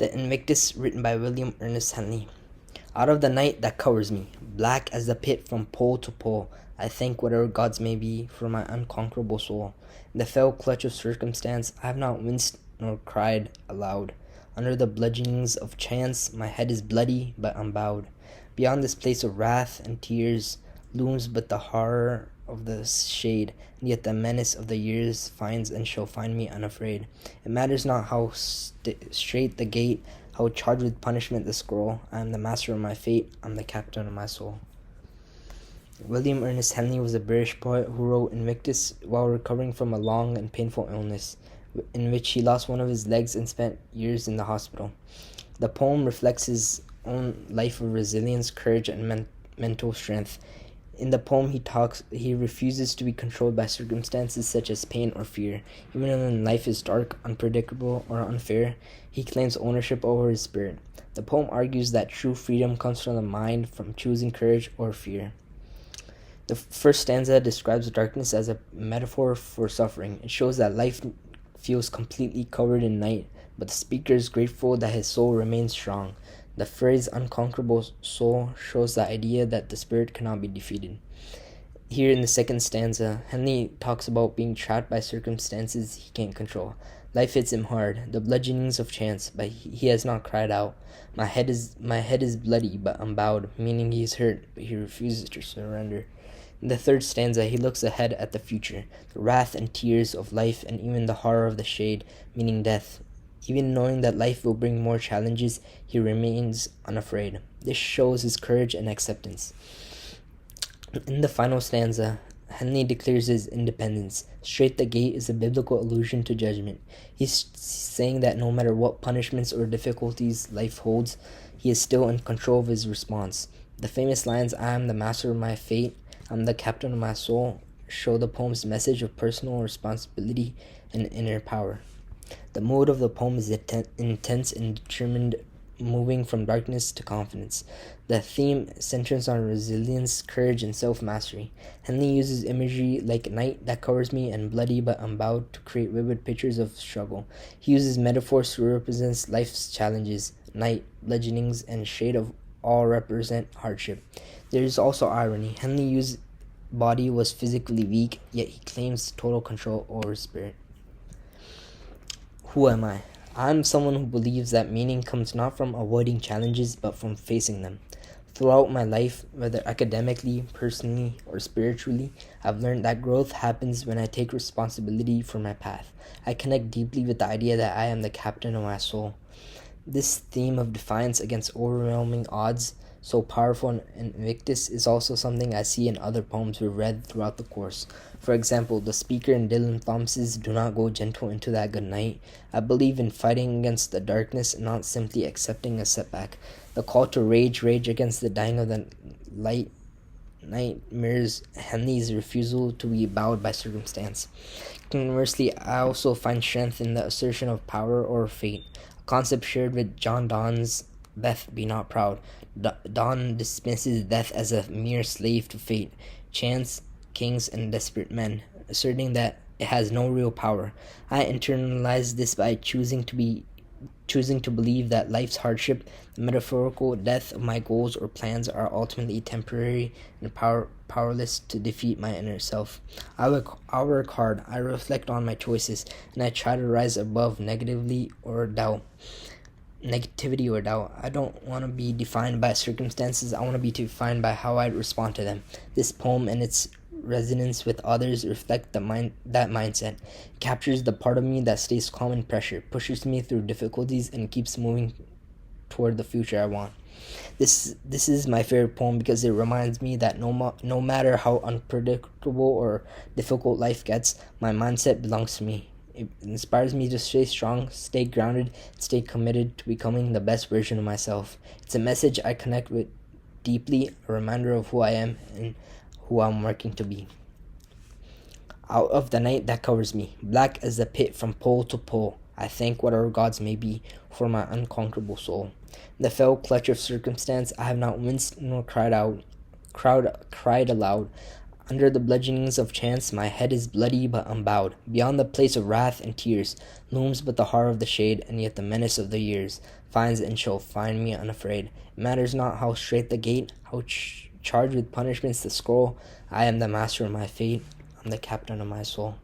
The Invictus, written by William Ernest Henley. Out of the night that covers me, black as the pit from pole to pole, I thank whatever gods may be for my unconquerable soul. In the fell clutch of circumstance, I have not winced nor cried aloud. Under the bludgeonings of chance, my head is bloody but unbowed. Beyond this place of wrath and tears looms but the horror of the shade, and yet the menace of the years finds and shall find me unafraid. It matters not how straight the gate, how charged with punishment the scroll. I am the master of my fate, I am the captain of my soul. William Ernest Henley was a British poet who wrote Invictus while recovering from a long and painful illness, in which he lost one of his legs and spent years in the hospital. The poem reflects his own life of resilience, courage, and mental strength. In the poem, he refuses to be controlled by circumstances such as pain or fear. Even when life is dark, unpredictable, or unfair, he claims ownership over his spirit. The poem argues that true freedom comes from the mind, from choosing courage or fear. The first stanza describes darkness as a metaphor for suffering. It shows that life feels completely covered in night, but the speaker is grateful that his soul remains strong. The phrase unconquerable soul shows the idea that the spirit cannot be defeated. Here in the second stanza, Henley talks about being trapped by circumstances he can't control. Life hits him hard, the bludgeonings of chance, but he has not cried out. My head is bloody but unbowed, meaning he is hurt, but he refuses to surrender. In the third stanza, he looks ahead at the future, the wrath and tears of life, and even the horror of the shade, meaning death. Even knowing that life will bring more challenges, he remains unafraid. This shows his courage and acceptance. In the final stanza, Henley declares his independence. Straight the gate is a biblical allusion to judgment. He's saying that no matter what punishments or difficulties life holds, he is still in control of his response. The famous lines, I am the master of my fate, I'm the captain of my soul, show the poem's message of personal responsibility and inner power. The mood of the poem is intense and determined, moving from darkness to confidence. The theme centers on resilience, courage, and self-mastery. Henley uses imagery like night that covers me and bloody but unbowed to create vivid pictures of struggle. He uses metaphors to represent life's challenges. Night, bludgeonings, and shade of all represent hardship. There is also irony. Henley's body was physically weak, yet he claims total control over his spirit. Who am I? I am someone who believes that meaning comes not from avoiding challenges, but from facing them. Throughout my life, whether academically, personally, or spiritually, I've learned that growth happens when I take responsibility for my path. I connect deeply with the idea that I am the captain of my soul. This theme of defiance against overwhelming odds, so powerful in Invictus, is also something I see in other poems we've read throughout the course. For example, the speaker in Dylan Thomas's Do Not Go Gentle Into That Good Night. I believe in fighting against the darkness and not simply accepting a setback. The call to rage against the dying of the night mirrors Henley's refusal to be bowed by circumstance. Conversely, I also find strength in the assertion of power or fate, a concept shared with John Donne's Death Be Not Proud. Donne dismisses death as a mere slave to fate, chance, kings, and desperate men, asserting that it has no real power. I internalize this by choosing to believe that life's hardship, the metaphorical death of my goals or plans, are ultimately temporary and powerless to defeat my inner self. I work hard, I reflect on my choices, and I try to rise above negativity or doubt. I don't want to be defined by circumstances. I want to be defined by how I respond to them. This poem and its resonance with others reflect that mindset. It captures the part of me that stays calm in pressure, pushes me through difficulties, and keeps moving toward the future I want. This is my favorite poem because it reminds me that no matter how unpredictable or difficult life gets, my mindset belongs to me. It inspires me to stay strong, stay grounded, and stay committed to becoming the best version of myself. It's a message I connect with deeply, a reminder of who I am and who I'm working to be. Out of the night that covers me, black as the pit from pole to pole, I thank whatever gods may be for my unconquerable soul. In the fell clutch of circumstance, I have not winced nor cried aloud. Under the bludgeonings of chance, my head is bloody but unbowed. Beyond the place of wrath and tears looms but the horror of the shade, and yet the menace of the years finds and shall find me unafraid. It matters not how strait the gate, how charged with punishments the scroll. I am the master of my fate. I'm the captain of my soul.